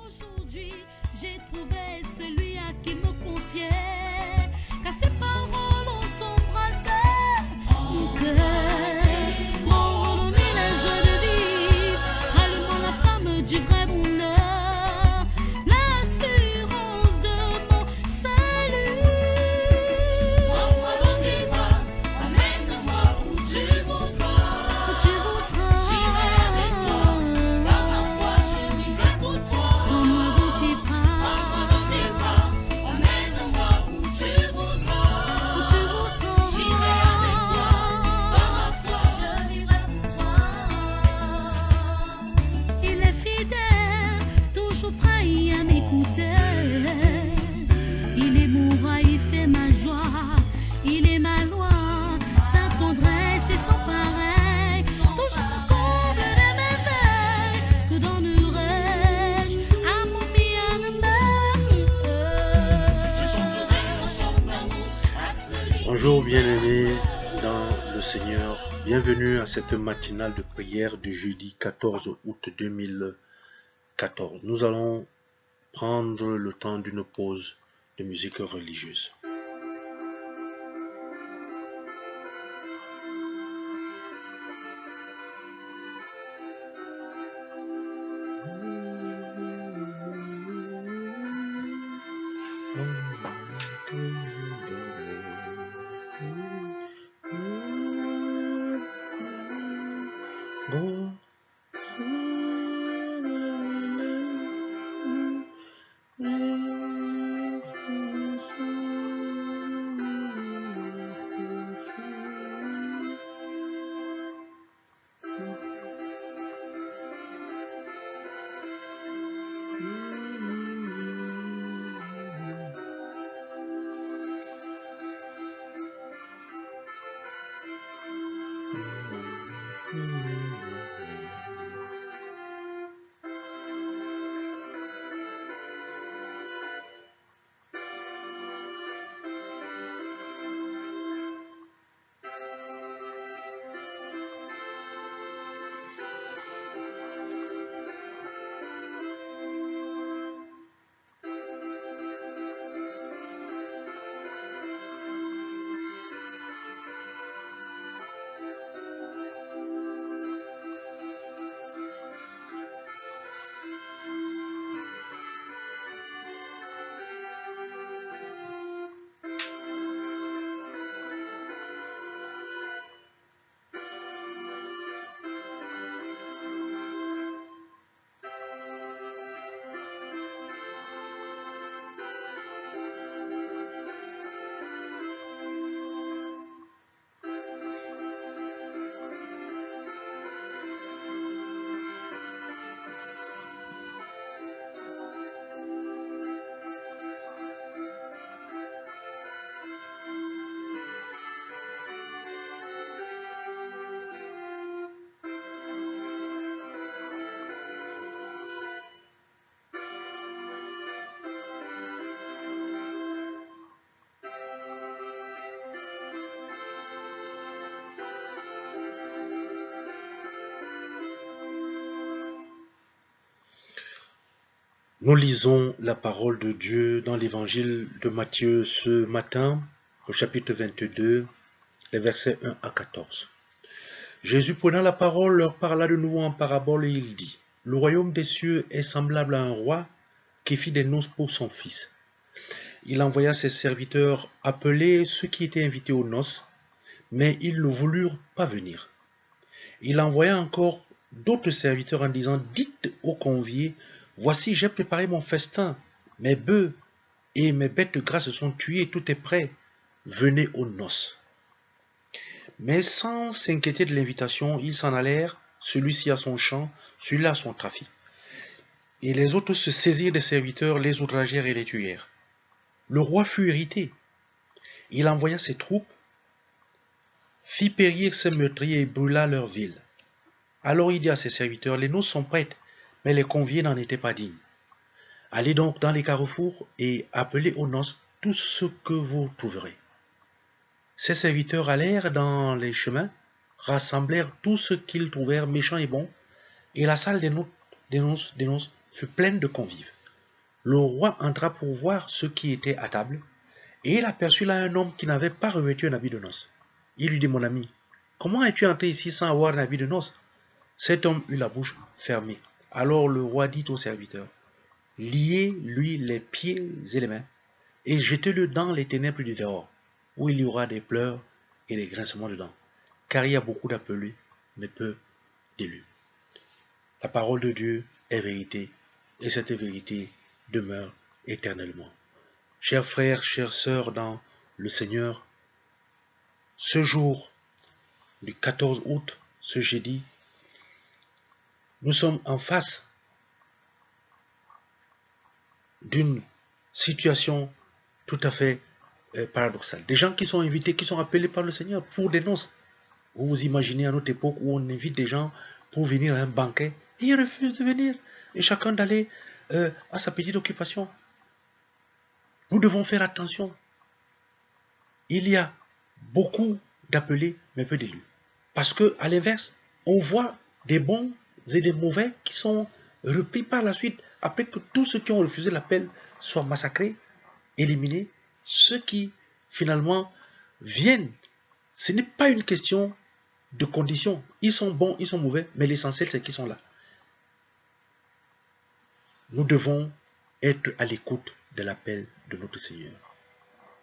Aujourd'hui, j'ai trouvé celui à qui me confier, car ses paroles ont embrassé mon cœur, m'ont redonné la joie de vivre, allumant la flamme du vrai bonheur, l'assurance de mon salut. Prends-moi dans tes bras, amène-moi où tu voudras. Où tu voudras. J'irai avec toi, par ma foi je vivrai pour toi. Prends-moi dans tes bras, emmène-moi où tu voudras. Où tu voudras. J'irai avec toi, par ma foi je vivrai pour toi. Il est fidèle, toujours prêt à m'écouter. Il est mon roi, il fait ma joie, il est ma loi, sa tendresse est sans pareil. Toujours comble de merveilles, que donnerai-je à mon bien-aimé? Je chanterai un chant d'amour à celui. Bonjour bien-aimés dans le Seigneur, bienvenue à cette matinale de prière du jeudi 14 août 2014. Nous allons prendre le temps d'une pause de musique religieuse. Nous lisons la parole de Dieu dans l'évangile de Matthieu ce matin, au chapitre 22, les versets 1 à 14. Jésus, prenant la parole, leur parla de nouveau en parabole et il dit : Le royaume des cieux est semblable à un roi qui fit des noces pour son fils. Il envoya ses serviteurs appeler ceux qui étaient invités aux noces, mais ils ne voulurent pas venir. Il envoya encore d'autres serviteurs en disant : Dites aux conviés : Voici, j'ai préparé mon festin, mes bœufs et mes bêtes grasses sont tuées, tout est prêt, venez aux noces. Mais sans s'inquiéter de l'invitation, ils s'en allèrent, celui-ci à son champ, celui-là à son trafic. Et les autres se saisirent des serviteurs, les outragèrent et les tuèrent. Le roi fut irrité. Il envoya ses troupes, fit périr ses meurtriers et brûla leur ville. Alors il dit à ses serviteurs : Les noces sont prêtes, mais les conviés n'en étaient pas dignes. Allez donc dans les carrefours et appelez aux noces tout ce que vous trouverez. Ses serviteurs allèrent dans les chemins, rassemblèrent tout ce qu'ils trouvèrent méchant et bon, et la salle des noces fut pleine de convives. le roi entra pour voir ceux qui étaient à table, et il aperçut là un homme qui n'avait pas revêtu un habit de noces. Il lui dit, mon ami, comment es-tu entré ici sans avoir un habit de noces? Cet homme eut la bouche fermée. Alors le roi dit au serviteur, liez-lui les pieds et les mains, et jetez-le dans les ténèbres du dehors, où il y aura des pleurs et des grincements de dents, car il y a beaucoup d'appelés, mais peu d'élus. La parole de Dieu est vérité, et cette vérité demeure éternellement. Chers frères, chères sœurs dans le Seigneur, ce jour du 14 août, ce jeudi, nous sommes en face d'une situation tout à fait paradoxale. Des gens qui sont invités, qui sont appelés par le Seigneur pour des noces. Vous vous imaginez à notre époque où on invite des gens pour venir à un banquet et ils refusent de venir. Et chacun d'aller à sa petite occupation. Nous devons faire attention. Il y a beaucoup d'appelés, mais peu d'élus. Parce que, à l'inverse, on voit des bons et des mauvais qui sont repris par la suite, après que tous ceux qui ont refusé l'appel soient massacrés, éliminés. Ceux qui, finalement, viennent, ce n'est pas une question de conditions. Ils sont bons, ils sont mauvais, mais l'essentiel, c'est qu'ils sont là. Nous devons être à l'écoute de l'appel de notre Seigneur.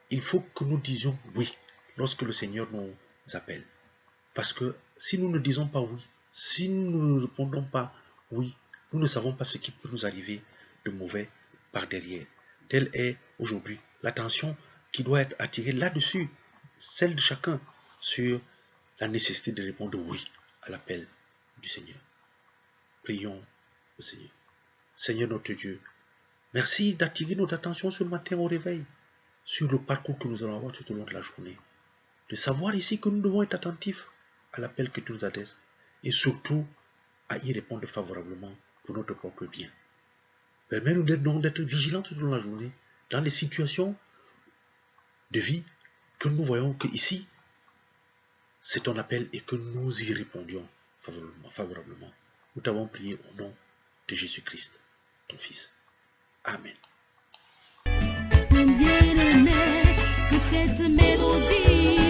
Il faut que nous disions oui lorsque le Seigneur nous appelle. Parce que si nous ne disons pas oui, si nous ne répondons pas oui, nous ne savons pas ce qui peut nous arriver de mauvais par derrière. Telle est aujourd'hui l'attention qui doit être attirée là-dessus, celle de chacun, sur la nécessité de répondre oui à l'appel du Seigneur. Prions au Seigneur. Seigneur notre Dieu, merci d'attirer notre attention ce matin au réveil sur le parcours que nous allons avoir tout au long de la journée. De savoir ici que nous devons être attentifs à l'appel que tu nous adresses et surtout à y répondre favorablement pour notre propre bien. Permets-nous d'être vigilants tout au long de la journée dans les situations de vie que nous voyons que ici, c'est ton appel et que nous y répondions favorablement. Nous t'avons prié au nom de Jésus-Christ, ton Fils. Amen. Bien aimé, que cette mélodie